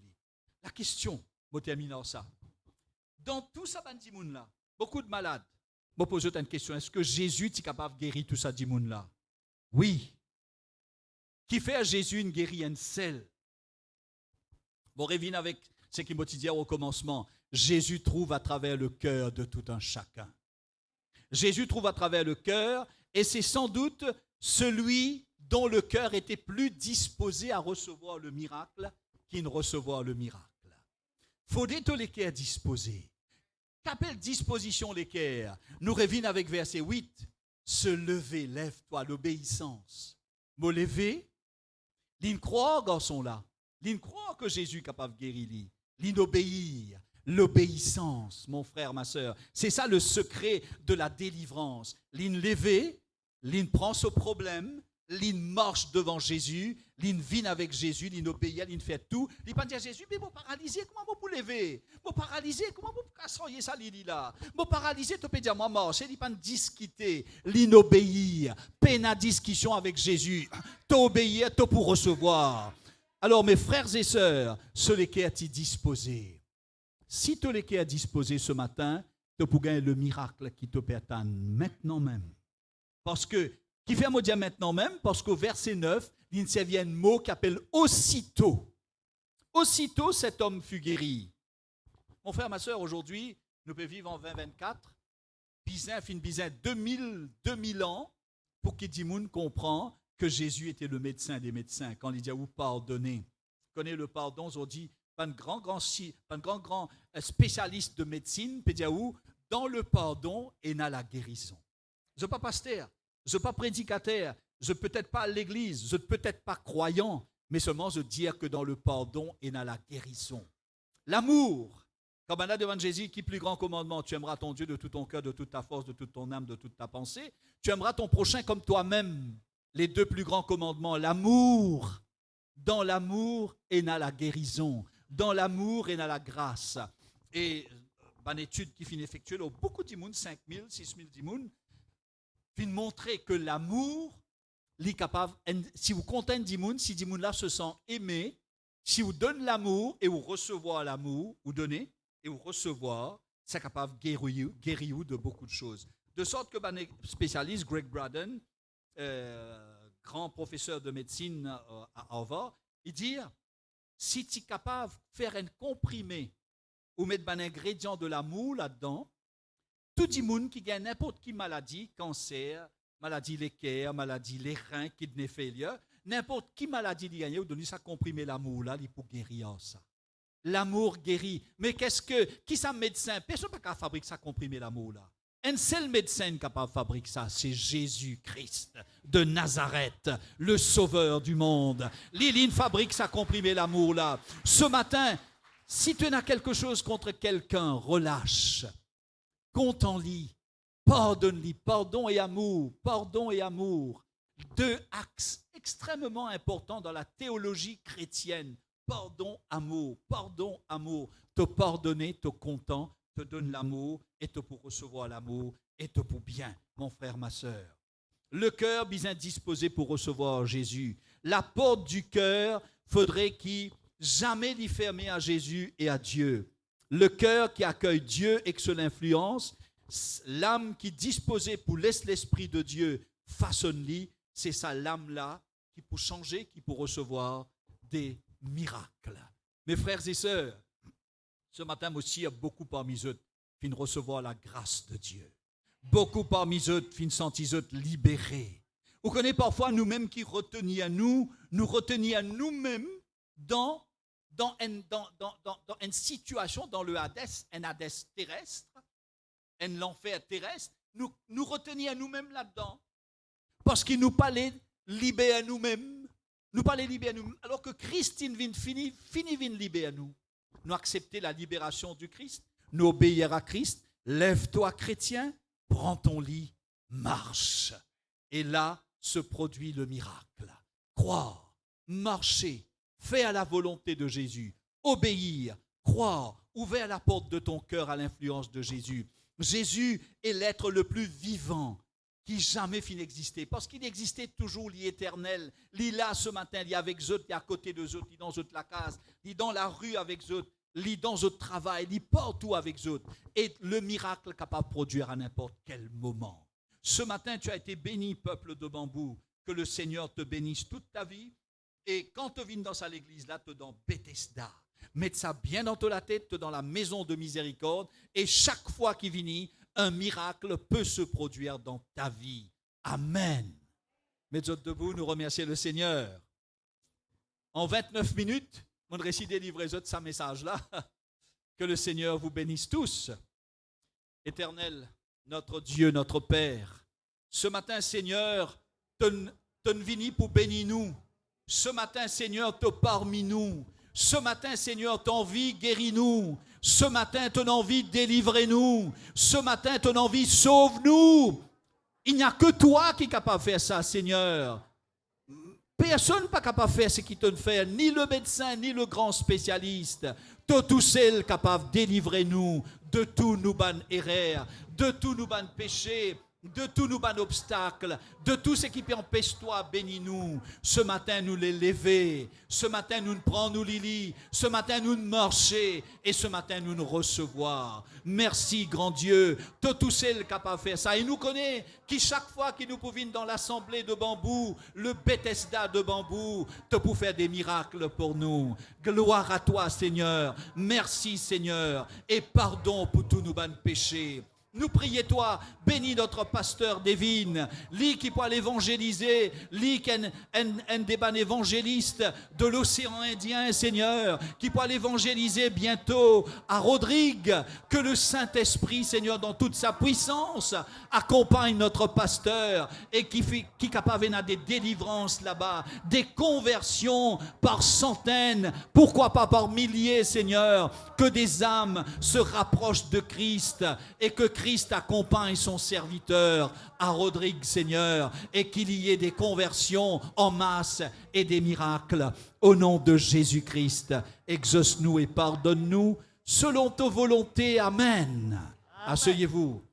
La question, je termine ça. Dans tout ça, là, beaucoup de malades, je pose une question. Est-ce que Jésus est capable de guérir tout ça, là? Oui. Qui fait à Jésus une guérison seule? Bon, revient avec ce qui m'a dit au commencement. Jésus trouve à travers le cœur de tout un chacun. Jésus trouve à travers le cœur, et c'est sans doute celui dont le cœur était plus disposé à recevoir le miracle qu'il ne recevoir le miracle. Faut tout les cœurs disposés. Qu'appelle disposition les cœurs? Nous revenons avec verset 8. Se lever, lève-toi, l'obéissance. Me lever, l'in croire, garçon là. L'in croire que Jésus est capable de guérir. L'in obéir. L'obéissance, mon frère, ma soeur. C'est ça le secret de la délivrance. L'in lever, l'in prend ce problème, l'in marche devant Jésus, l'in vient avec Jésus, l'in obéit, l'in fait tout. L'in pas dire à Jésus, mais mon paralysé, comment vous lever? Mon paralysé, comment vous casser ça, là? Mon paralysé, tu peux dire, moi, marche. L'in pas discuter, l'in obéir. Peine à discussion avec Jésus. T'obéir, t'as pour recevoir. Alors, mes frères et sœurs, ceux qui sont disposés. Si tu es à disposer ce matin, tu peux gagner le miracle qui te peut attendre maintenant même. Parce que, qui fait me dire maintenant même, parce qu'au verset 9, il y a un mot qui appelle aussitôt. Aussitôt, cet homme fut guéri. Mon frère, ma soeur, aujourd'hui, nous pouvons vivre en 2024, bizin, fin bizin, 2000 ans, pour qu'il dit moun comprend que Jésus était le médecin des médecins. Quand il dit ou pardonner, connaît le pardon, on dit pas un grand spécialiste de médecine, peut dire où dans le pardon et dans la guérison. Je ne suis pas pasteur, je ne suis pas prédicateur, je ne suis peut-être pas à l'église, je ne suis peut-être pas croyant, mais seulement je dis que dans le pardon et dans la guérison. L'amour, comme on a devant Jésus, qui est plus grand commandement, tu aimeras ton Dieu de tout ton cœur, de toute ta force, de toute ton âme, de toute ta pensée, tu aimeras ton prochain comme toi-même. Les deux plus grands commandements, l'amour, dans l'amour et dans la guérison, dans l'amour et dans la grâce. Et une étude qui finit effectuée, beaucoup de monde, 5 000, 6 000 monde, finit montrer que l'amour, est capable, si vous comptez 10 monde, si 10 monde là se sent aimé, si vous donnez l'amour et vous recevez l'amour, vous donnez et vous recevez, c'est capable de guérir de beaucoup de choses. De sorte que le spécialiste Greg Braden, grand professeur de médecine à Harvard, il dit, si tu es capable de faire un comprimé ou mettre un ingrédient de l'amour là-dedans, tout le monde qui a n'importe quelle maladie, cancer, maladie des cœurs, maladie des reins, kidney failure, n'importe quelle maladie il gagne, vous donnez ça comprimé l'amour là, il peut guérir ça. L'amour guérit. Mais qui ça médecin? Personne n'a pas fabriquer ça comprimé l'amour là. Un seul médecin capable de fabriquer ça, c'est Jésus-Christ de Nazareth, le sauveur du monde. Liline fabrique ça comprimé l'amour là. Ce matin, si tu as quelque chose contre quelqu'un, relâche. Compte en lui. Pardonne-lui. Pardon et amour. Pardon et amour. Deux axes extrêmement importants dans la théologie chrétienne. Pardon, amour. Pardon, amour. Te pardonner, te content, te donne l'amour et te pour recevoir l'amour et te pour bien, mon frère, ma soeur. Le cœur bien disposé pour recevoir Jésus. La porte du cœur, faudrait qu'il jamais l'y fermer à Jésus et à Dieu. Le cœur qui accueille Dieu et que cela influence, l'âme qui est disposée pour laisser l'Esprit de Dieu façonne-lui, c'est ça l'âme-là qui peut changer, qui peut recevoir des miracles. Mes frères et sœurs, ce matin aussi, il y a beaucoup parmi eux qui viennent recevoir la grâce de Dieu. Beaucoup parmi eux qui viennent sentir libérés. Vous connaissez parfois nous-mêmes qui retenons à nous retenons à nous-mêmes dans une situation, dans le Hadès, un Hadès terrestre, un enfer terrestre, nous retenons à nous-mêmes là-dedans. Parce qu'il nous parlait libérer à nous-mêmes. Nous parlait libérer à nous-mêmes. Alors que Christ fini vient libérer à nous. Nous accepter la libération du Christ, nous obéir à Christ, lève-toi chrétien, prends ton lit, marche. Et là se produit le miracle. Croire, marcher, faire la volonté de Jésus, obéir, croire, ouvrir la porte de ton cœur à l'influence de Jésus. Jésus est l'être le plus vivant qui jamais finit d'exister, parce qu'il existait toujours, il est éternel. Il est là ce matin, il est avec eux, il est à côté de eux, il est dans eux la case, il est dans la rue avec eux, il est dans eux travail, il est partout avec eux. Et le miracle est capable de produire à n'importe quel moment. Ce matin, tu as été béni, peuple de Bambou, que le Seigneur te bénisse toute ta vie. Et quand tu viens dans sa l'église, là, tu es dans Bethesda. Mets ça bien dans la tête, tu es dans la maison de miséricorde. Et chaque fois qu'il vient, un miracle peut se produire dans ta vie. Amen. Mettez-vous debout, nous remercions le Seigneur. En 29 minutes, mon récit délivrer de sa message-là. Que le Seigneur vous bénisse tous. Éternel, notre Dieu, notre Père, ce matin, Seigneur, tu vini pour bénir nous. Ce matin, Seigneur, tu parmi nous. Ce matin, Seigneur, ton envie guéris-nous. Ce matin, ton envie délivrer-nous. Ce matin, ton envie sauve-nous. Il n'y a que toi qui es capable de faire ça, Seigneur. Personne n'est pas capable de faire ce qu'il te fait, ni le médecin, ni le grand spécialiste. Toi tout seul capable de délivrer nous de tous nos bonnes erreurs, de tous nos bonnes péchés, de tous nos ban obstacles, de tout ce qui peut empêcher toi, bénis-nous. Ce matin, nous les lever. Ce matin, nous prendre nous Lili. Ce matin, nous marcher. Et ce matin, nous recevoir. Merci, grand Dieu. Tout celle capable de faire ça. Et nous connaît qui chaque fois que nous pouvons dans l'assemblée de bambou, le Bethesda de bambou, te pour faire des miracles pour nous. Gloire à toi, Seigneur. Merci, Seigneur. Et pardon pour tous nos ban péchés. Nous prions toi, bénis notre pasteur Devin, lui qui peut l'évangéliser, lui qui est un des ban évangélistes de l'océan Indien, Seigneur, qui peut l'évangéliser bientôt à Rodrigue, que le Saint-Esprit, Seigneur, dans toute sa puissance, accompagne notre pasteur et qui est capable de des délivrances là-bas, des conversions par centaines, pourquoi pas par milliers, Seigneur, que des âmes se rapprochent de Christ et que Christ accompagne son serviteur à Rodrigue, Seigneur, et qu'il y ait des conversions en masse et des miracles. Au nom de Jésus-Christ, exauce-nous et pardonne-nous selon ta volonté. Amen. Asseyez-vous.